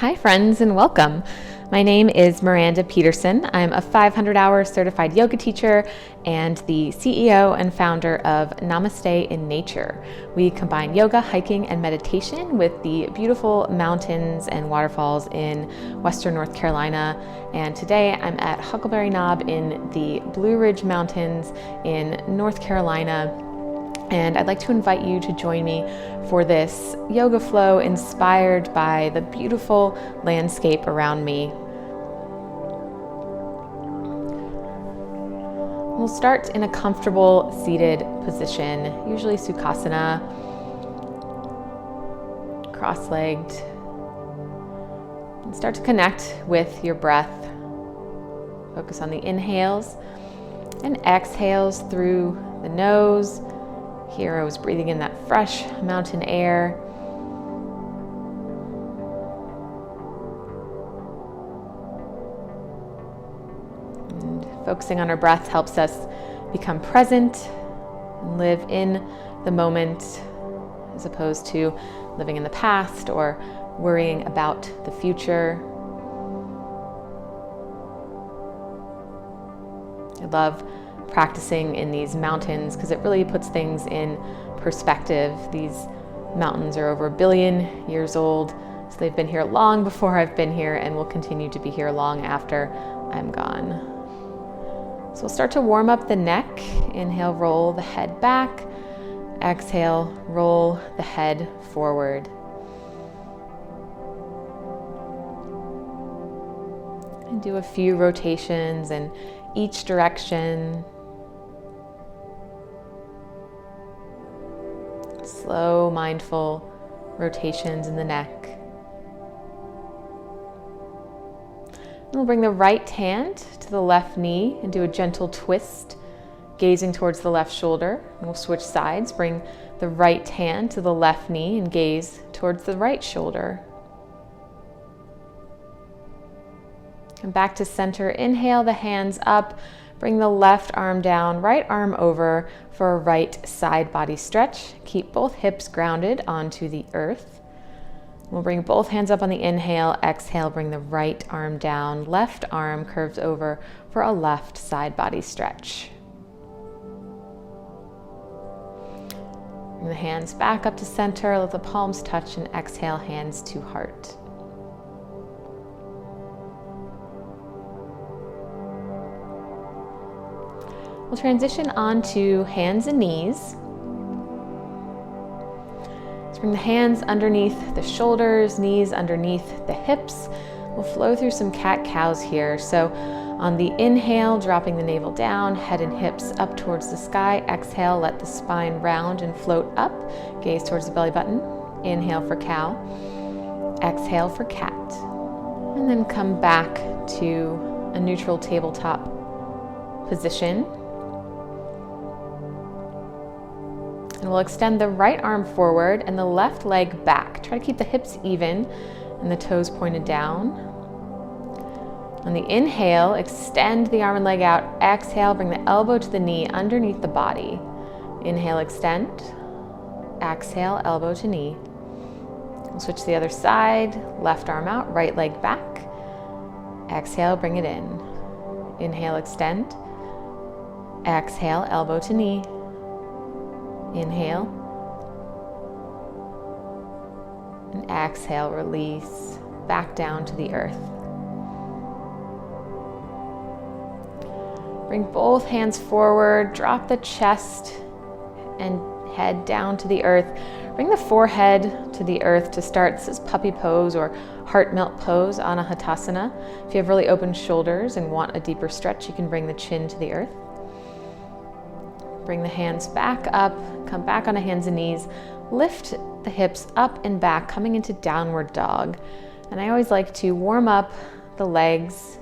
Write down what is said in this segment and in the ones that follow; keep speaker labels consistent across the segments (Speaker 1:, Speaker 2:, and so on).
Speaker 1: Hi friends and welcome. My name is Miranda Peterson. I'm a 500-hour certified yoga teacher and the CEO and founder of Namaste in Nature. We combine yoga, hiking, and meditation with the beautiful mountains and waterfalls in western North Carolina. And today I'm at Huckleberry Knob in the Blue Ridge Mountains in North Carolina. And I'd like to invite you to join me for this yoga flow inspired by the beautiful landscape around me. We'll start in a comfortable seated position, usually Sukhasana, cross-legged. And start to connect with your breath. Focus on the inhales and exhales through the nose. Here I was breathing in that fresh mountain air. And focusing on our breath helps us become present and live in the moment as opposed to living in the past or worrying about the future. I love practicing in these mountains because it really puts things in perspective. These mountains are over 1 billion years old, so they've been here long before I've been here and will continue to be here long after I'm gone. So we'll start to warm up the neck. Inhale, roll the head back. Exhale, roll the head forward. And do a few rotations in each direction. Slow, mindful rotations in the neck. And we'll bring the right hand to the left knee and do a gentle twist, gazing towards the left shoulder. And we'll switch sides. Bring the right hand to the left knee and gaze towards the right shoulder. And back to center. Inhale the hands up. Bring the left arm down, right arm over for a right side body stretch. Keep both hips grounded onto the earth. We'll bring both hands up on the inhale. Exhale, bring the right arm down. Left arm curves over for a left side body stretch. Bring the hands back up to center. Let the palms touch and exhale, hands to heart. We'll transition on to hands and knees. Let's bring the hands underneath the shoulders, knees underneath the hips. We'll flow through some cat-cows here. So on the inhale, dropping the navel down, head and hips up towards the sky. Exhale, let the spine round and float up. Gaze towards the belly button. Inhale for cow. Exhale for cat. And then come back to a neutral tabletop position. And we'll extend the right arm forward and the left leg back. Try to keep the hips even and the toes pointed down. On the inhale, extend the arm and leg out. Exhale, bring the elbow to the knee underneath the body. Inhale, extend. Exhale, elbow to knee. We'll switch to the other side. Left arm out, right leg back. Exhale, bring it in. Inhale, extend. Exhale, elbow to knee. Inhale. And exhale, release back down to the earth. Bring both hands forward, drop the chest and head down to the earth. Bring the forehead to the earth to start. This is puppy pose or heart melt pose, Gomukhasana. If you have really open shoulders and want a deeper stretch, you can bring the chin to the earth. Bring the hands back up, come back onto hands and knees, lift the hips up and back, coming into downward dog. And I always like to warm up the legs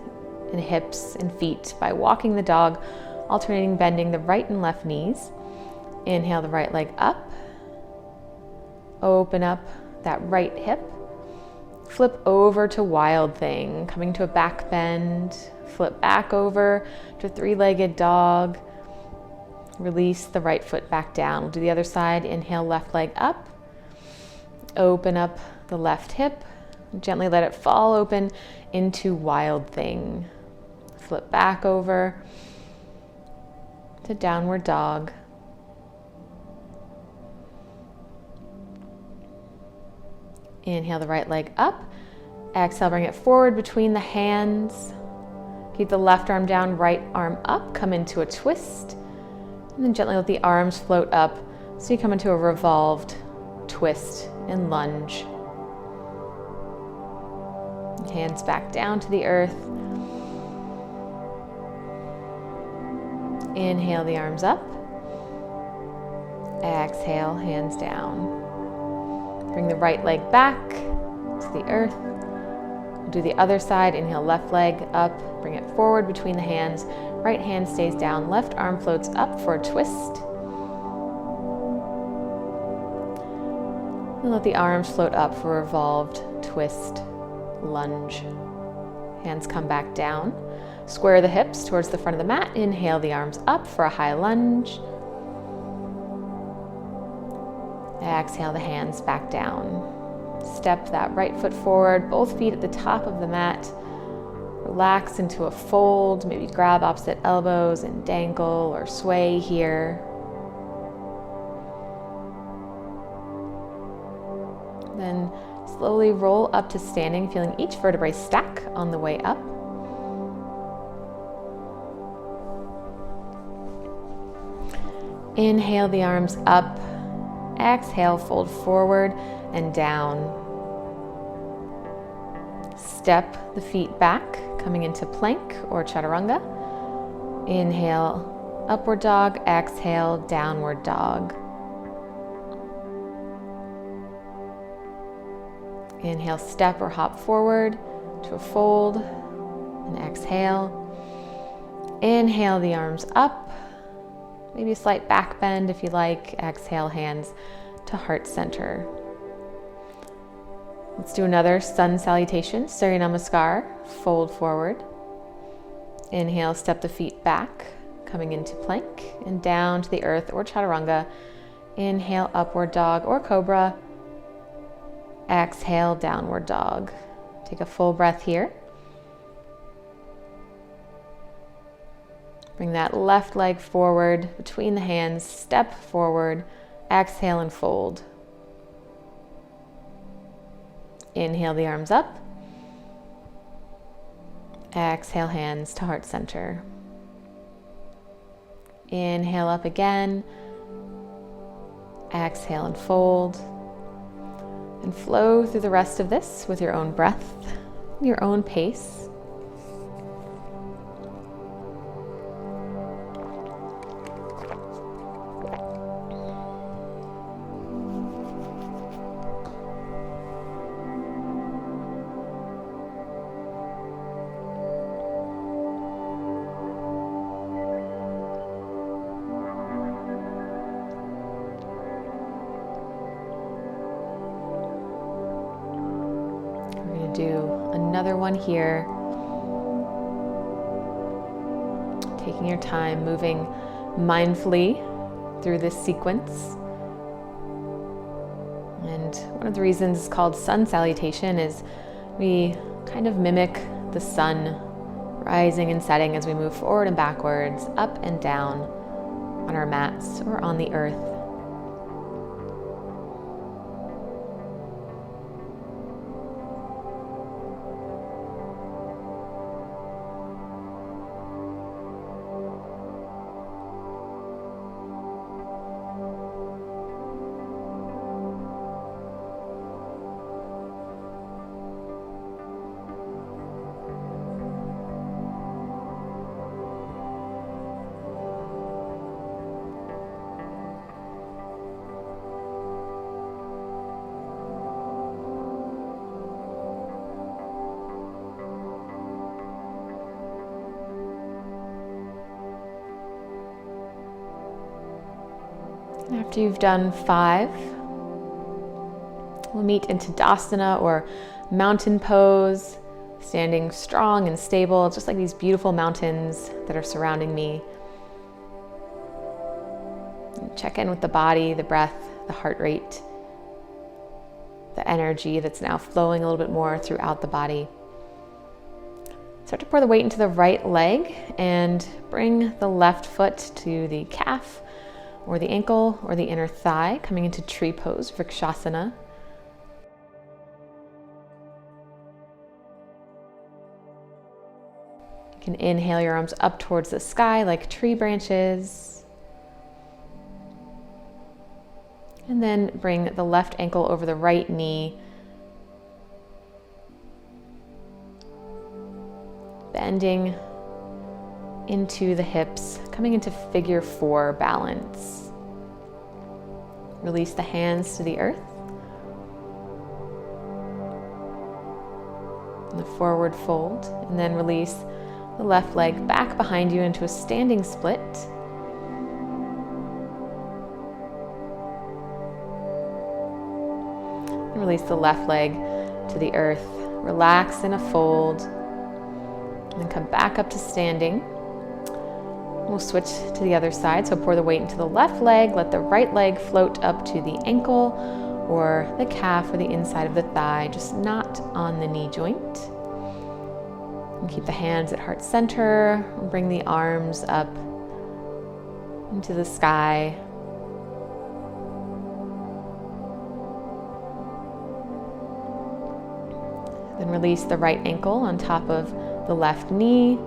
Speaker 1: and hips and feet by walking the dog, alternating bending the right and left knees. Inhale the right leg up, open up that right hip, flip over to wild thing, coming to a back bend, flip back over to three-legged dog. Release the right foot back down. We'll do the other side. Inhale, left leg up. Open up the left hip. Gently let it fall open into Wild Thing. Flip back over to Downward Dog. Inhale the right leg up. Exhale, bring it forward between the hands. Keep the left arm down, right arm up. Come into a twist. And then gently let the arms float up so you come into a revolved twist and lunge. Hands back down to the earth. Inhale the arms up. Exhale, hands down. Bring the right leg back to the earth. Do the other side. Inhale, left leg up. Bring it forward between the hands. Right hand stays down. Left arm floats up for a twist. And let the arms float up for a revolved twist, lunge. Hands come back down. Square the hips towards the front of the mat. Inhale the arms up for a high lunge. Exhale the hands back down. Step that right foot forward, both feet at the top of the mat. Relax into a fold, maybe grab opposite elbows and dangle or sway here. Then slowly roll up to standing, feeling each vertebrae stack on the way up. Inhale the arms up. Exhale, fold forward and down. Step the feet back, coming into plank or chaturanga. Inhale, upward dog. Exhale, downward dog. Inhale, step or hop forward to a fold, and exhale. Inhale the arms up, maybe a slight back bend if you like. Exhale, hands to heart center. Let's do another sun salutation, Surya Namaskar. Fold forward. Inhale, step the feet back, coming into plank and down to the earth or chaturanga. Inhale, upward dog or cobra. Exhale, downward dog. Take a full breath here. Bring that left leg forward between the hands, step forward, exhale and fold. Inhale the arms up. Exhale, hands to heart center. Inhale up again. Exhale and fold. And flow through the rest of this with your own breath, your own pace. Do another one here. Taking your time, moving mindfully through this sequence. And one of the reasons it's called sun salutation is we kind of mimic the sun rising and setting as we move forward and backwards, up and down on our mats or on the earth. After you've done 5, we'll meet into Tadasana or mountain pose, standing strong and stable, just like these beautiful mountains that are surrounding me. And check in with the body, the breath, the heart rate, the energy that's now flowing a little bit more throughout the body. Start to pour the weight into the right leg and bring the left foot to the calf or the ankle or the inner thigh, coming into tree pose, Vrikshasana. You can inhale your arms up towards the sky like tree branches. And then bring the left ankle over the right knee. Bending into the hips, coming into figure 4 balance. Release the hands to the earth. And the forward fold, and then release the left leg back behind you into a standing split. And release the left leg to the earth. Relax in a fold. And then come back up to standing. We'll switch to the other side. So pour the weight into the left leg. Let the right leg float up to the ankle or the calf or the inside of the thigh, just not on the knee joint. And keep the hands at heart center. Bring the arms up into the sky. Then release the right ankle on top of the left knee.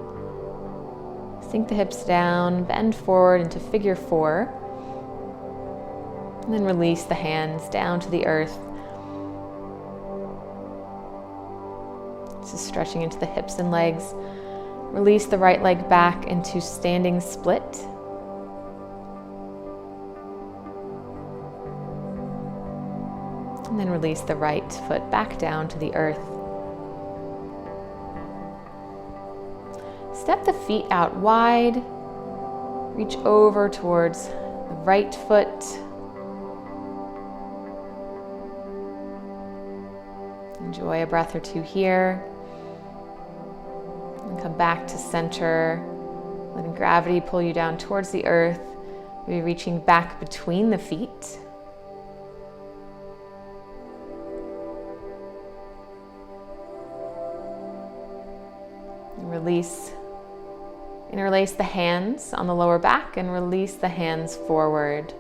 Speaker 1: Sink the hips down, bend forward into figure 4. And then release the hands down to the earth. This is stretching into the hips and legs. Release the right leg back into standing split. And then release the right foot back down to the earth. Step the feet out wide. Reach over towards the right foot. Enjoy a breath or two here. And come back to center. Letting gravity pull you down towards the earth. Maybe reaching back between the feet. And release. Interlace the hands on the lower back and release the hands forward.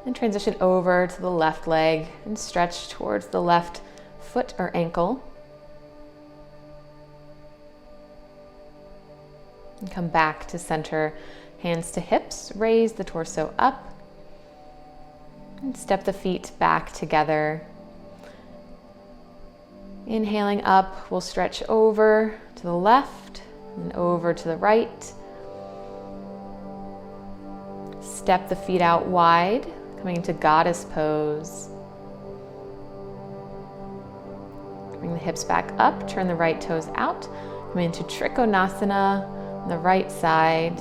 Speaker 1: And transition over to the left leg and stretch towards the left foot or ankle. And come back to center, hands to hips, raise the torso up. And step the feet back together. Inhaling up, we'll stretch over to the left and over to the right. Step the feet out wide, coming into goddess pose. Bring the hips back up, turn the right toes out. Coming into Trikonasana on the right side,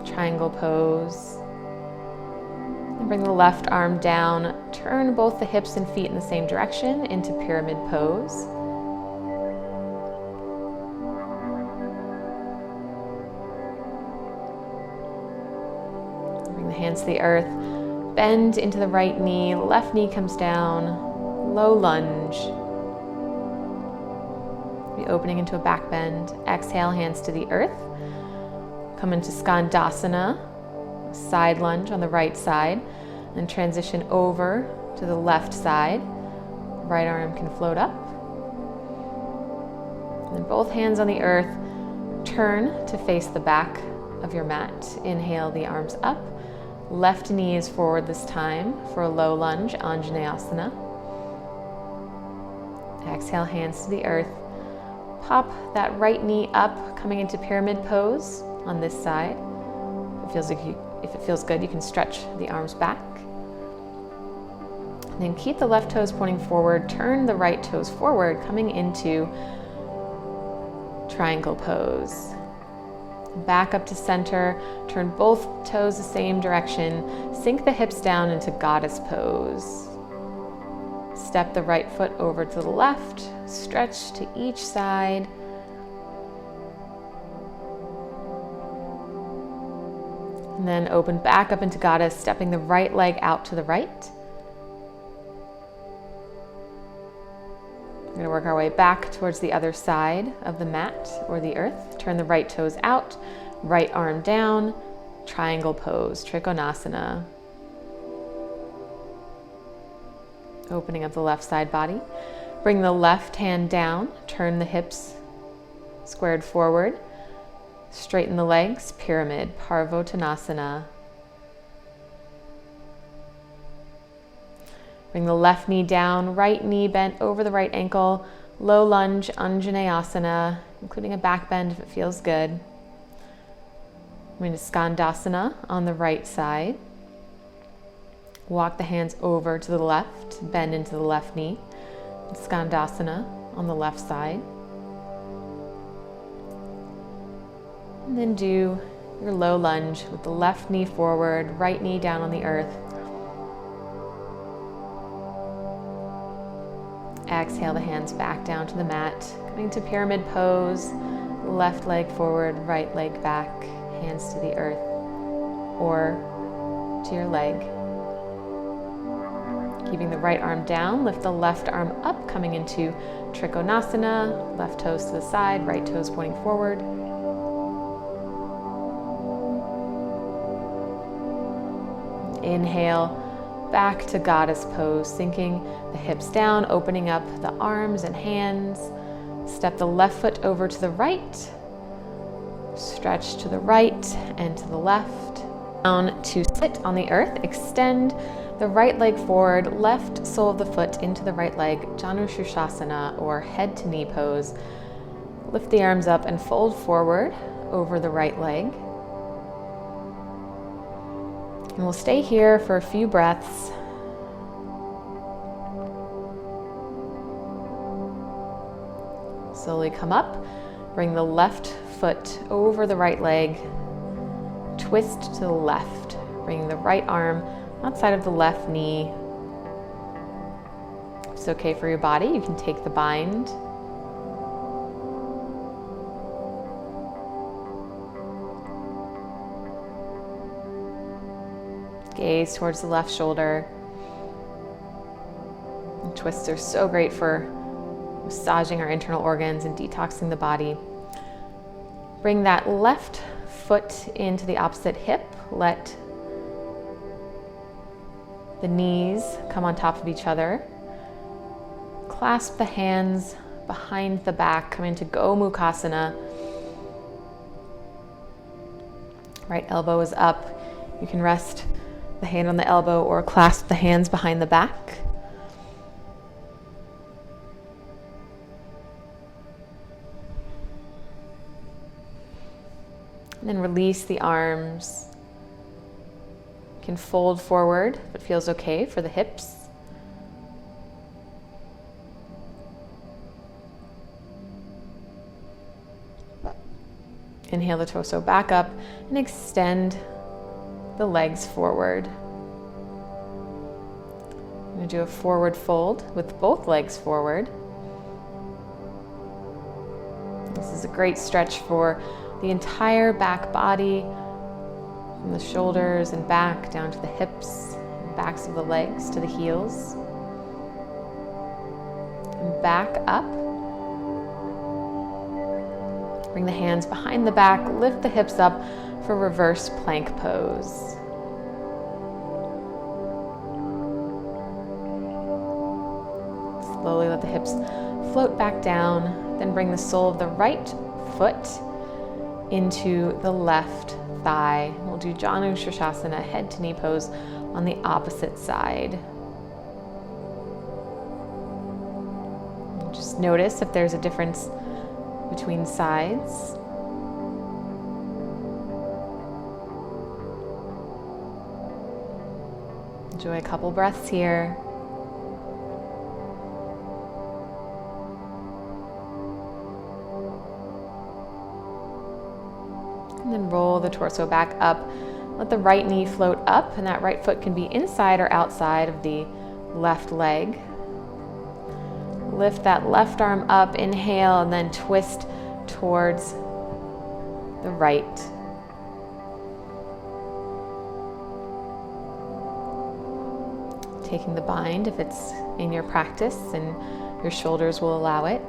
Speaker 1: triangle pose. And bring the left arm down, turn both the hips and feet in the same direction into pyramid pose. Bring the hands to the earth, bend into the right knee, left knee comes down, low lunge. Be opening into a back bend. Exhale, hands to the earth. Come into Skandasana, side lunge on the right side, and transition over to the left side. Right arm can float up. And then both hands on the earth, turn to face the back of your mat. Inhale the arms up. Left knee is forward this time for a low lunge, Anjaneyasana. Exhale, hands to the earth. Pop that right knee up, coming into pyramid pose on this side. If it feels good, you can stretch the arms back. And then keep the left toes pointing forward, turn the right toes forward, coming into triangle pose. Back up to center, turn both toes the same direction, sink the hips down into goddess pose. Step the right foot over to the left, stretch to each side. And then open back up into Goddess, stepping the right leg out to the right. We're going to work our way back towards the other side of the mat or the earth. Turn the right toes out, right arm down, triangle pose, Trikonasana. Opening up the left side body. Bring the left hand down, turn the hips squared forward. Straighten the legs, pyramid, Parvottanasana. Bring the left knee down, right knee bent over the right ankle, low lunge, Anjaneyasana, including a back bend if it feels good. We're going to Skandasana on the right side. Walk the hands over to the left, bend into the left knee. Skandasana on the left side. And then do your low lunge with the left knee forward, right knee down on the earth. Exhale the hands back down to the mat. Coming to pyramid pose, left leg forward, right leg back, hands to the earth or to your leg. Keeping the right arm down, lift the left arm up, coming into Trikonasana, left toes to the side, right toes pointing forward. Inhale, back to Goddess pose, sinking the hips down, opening up the arms and hands. Step the left foot over to the right. Stretch to the right and to the left. Down to sit on the earth. Extend the right leg forward, left sole of the foot into the right leg, Shoshanna or head to knee pose. Lift the arms up and fold forward over the right leg. And we'll stay here for a few breaths. Slowly come up, bring the left foot over the right leg, twist to the left, bring the right arm outside of the left knee. If it's okay for your body, you can take the bind. Gaze towards the left shoulder. And twists are so great for massaging our internal organs and detoxing the body. Bring that left foot into the opposite hip. Let the knees come on top of each other. Clasp the hands behind the back. Come into Gomukhasana. Right elbow is up. You can rest the hand on the elbow or clasp the hands behind the back. And then release the arms. You can fold forward if it feels okay for the hips. Inhale the torso back up and extend the legs forward. I'm going to do a forward fold with both legs forward. This is a great stretch for the entire back body, from the shoulders and back down to the hips, and backs of the legs to the heels. And back up. Bring the hands behind the back, lift the hips up for reverse plank pose. Slowly let the hips float back down, then bring the sole of the right foot into the left thigh. We'll do Shoshanna, head to knee pose on the opposite side. Just notice if there's a difference between sides. Enjoy a couple breaths here. And then roll the torso back up. Let the right knee float up, and that right foot can be inside or outside of the left leg. Lift that left arm up, inhale, and then twist towards the right. taking the bind if it's in your practice and your shoulders will allow it.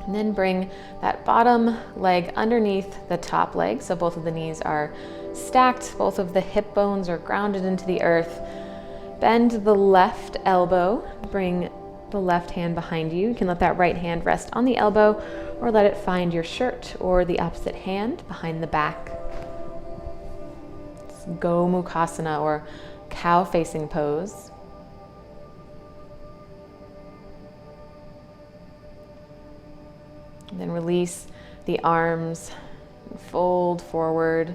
Speaker 1: And then bring that bottom leg underneath the top leg, so both of the knees are stacked, both of the hip bones are grounded into the earth. Bend the left elbow, bring the left hand behind you. You can let that right hand rest on the elbow or let it find your shirt or the opposite hand behind the back. It's Gomukhasana, or cow facing pose. And then release the arms, fold forward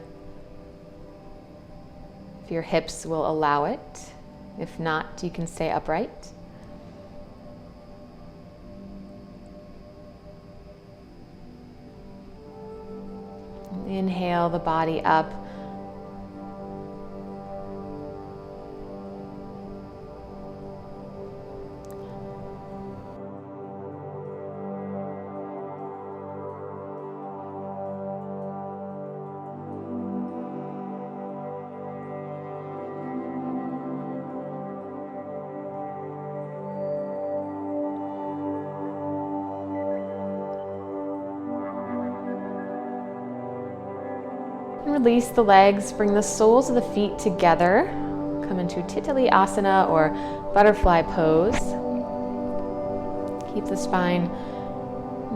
Speaker 1: if your hips will allow it. If not, you can stay upright. Inhale the body up. Release the legs, bring the soles of the feet together. Come into Untitled or butterfly pose. Keep the spine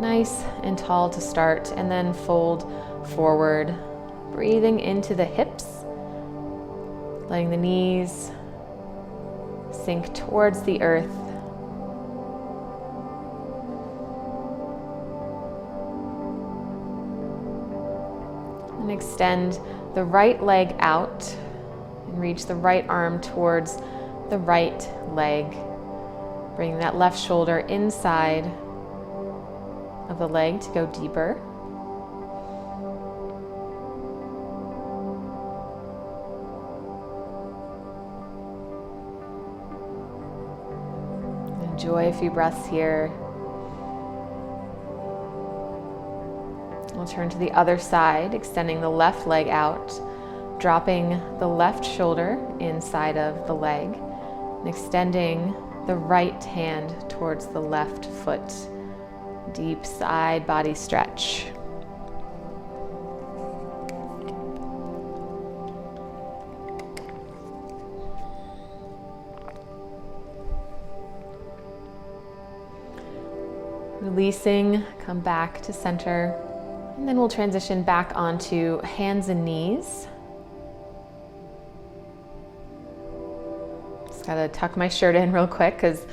Speaker 1: nice and tall to start, and then fold forward, breathing into the hips, letting the knees sink towards the earth. And extend the right leg out and reach the right arm towards the right leg. Bring that left shoulder inside of the leg to go deeper. Enjoy a few breaths here. We'll turn to the other side, extending the left leg out, dropping the left shoulder inside of the leg, and extending the right hand towards the left foot. Deep side body stretch. Releasing, come back to center. And then we'll transition back onto hands and knees. Just gotta tuck my shirt in real quick because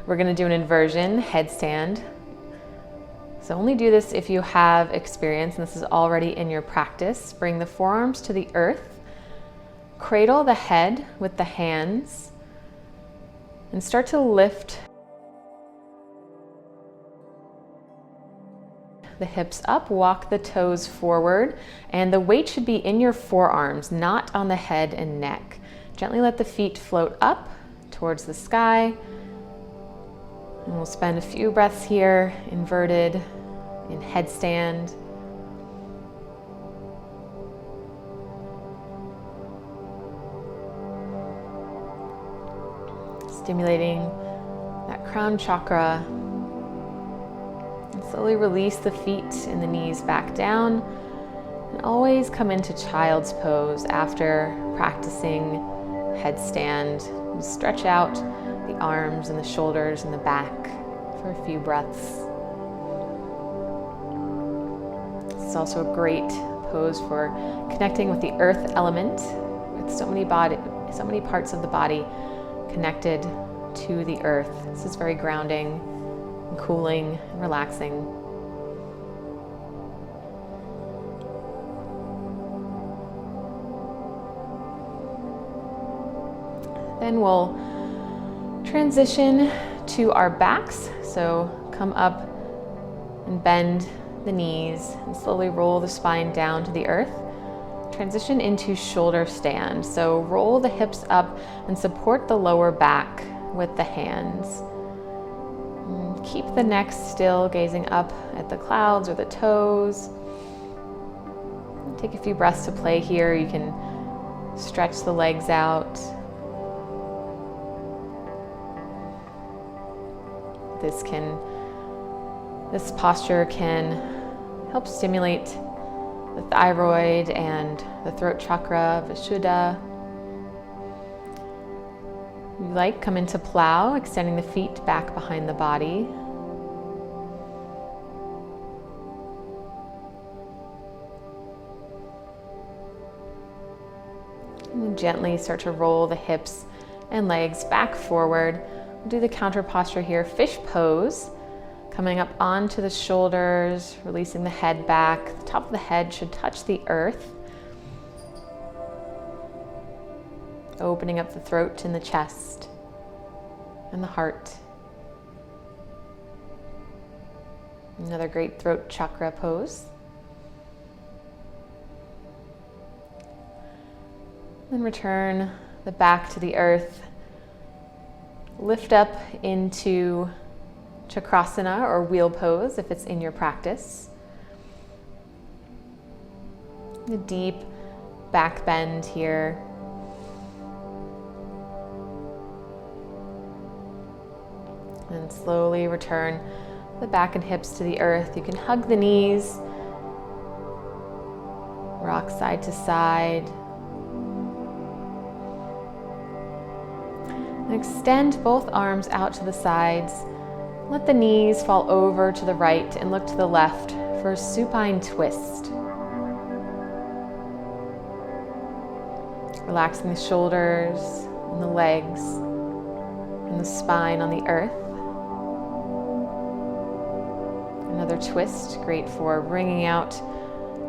Speaker 1: we're gonna do an inversion headstand. So only do this if you have experience and this is already in your practice. Bring the forearms to the earth, cradle the head with the hands, and start to lift the hips up, walk the toes forward, and the weight should be in your forearms, not on the head and neck. Gently let the feet float up towards the sky. And we'll spend a few breaths here, inverted in headstand. Stimulating that crown chakra. Slowly release the feet and the knees back down, and always come into child's pose after practicing headstand. And stretch out the arms and the shoulders and the back for a few breaths. It's also a great pose for connecting with the earth element, with so many parts of the body connected to the earth. This is very grounding, cooling and relaxing. Then we'll transition to our backs. So come up and bend the knees and slowly roll the spine down to the earth. Transition into shoulder stand. So roll the hips up and support the lower back with the hands. And keep the neck still, gazing up at the clouds or the toes. Take a few breaths to play here. You can stretch the legs out. This posture can help stimulate the thyroid and the throat chakra, Vishuddha. If you like, come into plow, extending the feet back behind the body. And gently start to roll the hips and legs back forward. We'll do the counter posture here, fish pose. Coming up onto the shoulders, releasing the head back. The top of the head should touch the earth. Opening up the throat and the chest and the heart. Another great throat chakra pose. Then return the back to the earth. Lift up into Chakrasana or wheel pose if it's in your practice. A deep back bend here. And slowly return the back and hips to the earth. You can hug the knees, rock side to side. And extend both arms out to the sides. Let the knees fall over to the right and look to the left for a supine twist. Relaxing the shoulders and the legs and the spine on the earth. Another twist, great for bringing out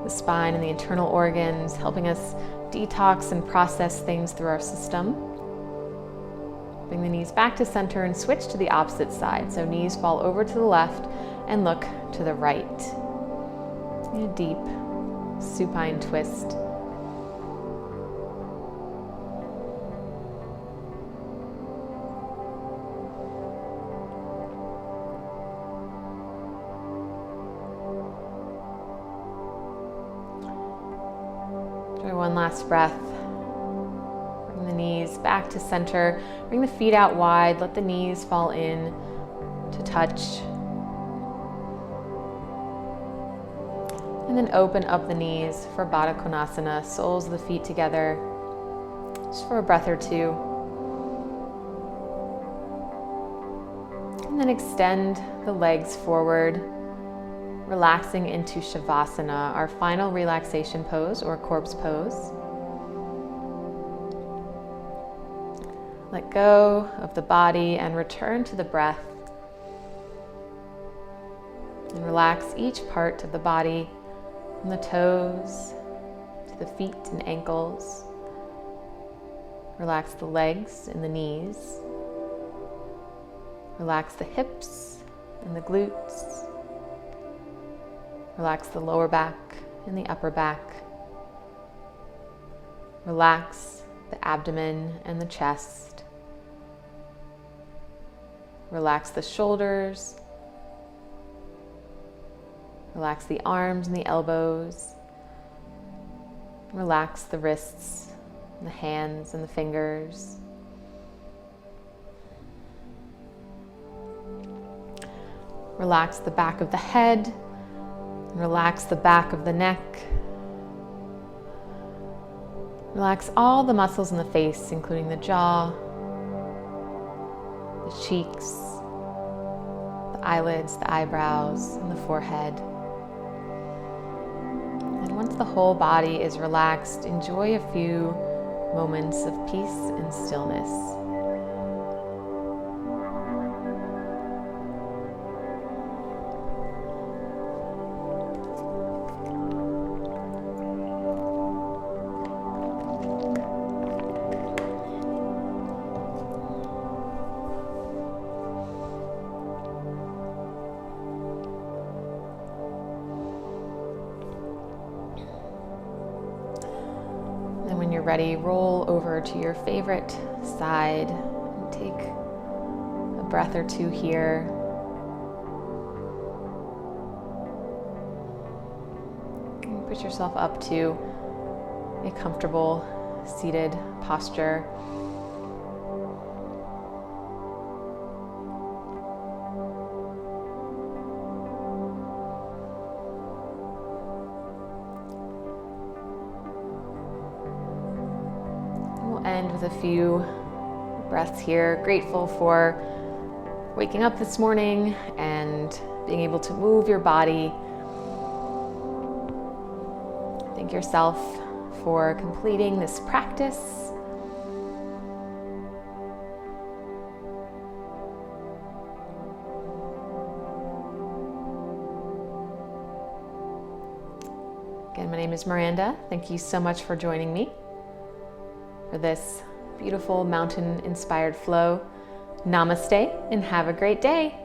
Speaker 1: the spine and the internal organs, helping us detox and process things through our system. Bring the knees back to center and switch to the opposite side. So knees fall over to the left and look to the right. A deep supine twist. Try one last breath. Bring the knees back to center. Bring the feet out wide. Let the knees fall in to touch. And then open up the knees for Baddha Konasana. Soles of the feet together. Just for a breath or two. And then extend the legs forward. Relaxing into Shavasana, our final relaxation pose or corpse pose. Let go of the body and return to the breath. And relax each part of the body, from the toes to the feet and ankles. Relax the legs and the knees. Relax the hips and the glutes. Relax the lower back and the upper back. Relax the abdomen and the chest. Relax the shoulders. Relax the arms and the elbows. Relax the wrists, and the hands and the fingers. Relax the back of the head. Relax the back of the neck. Relax all the muscles in the face, including the jaw, the cheeks, the eyelids, the eyebrows, and the forehead. And once the whole body is relaxed, enjoy a few moments of peace and stillness. Ready, roll over to your favorite side and take a breath or two here. get yourself up to a comfortable seated posture. We'll end with a few breaths here. Grateful for waking up this morning and being able to move your body. Thank yourself for completing this practice. Again, my name is Miranda. Thank you so much for joining me for this beautiful mountain-inspired flow. Namaste and have a great day.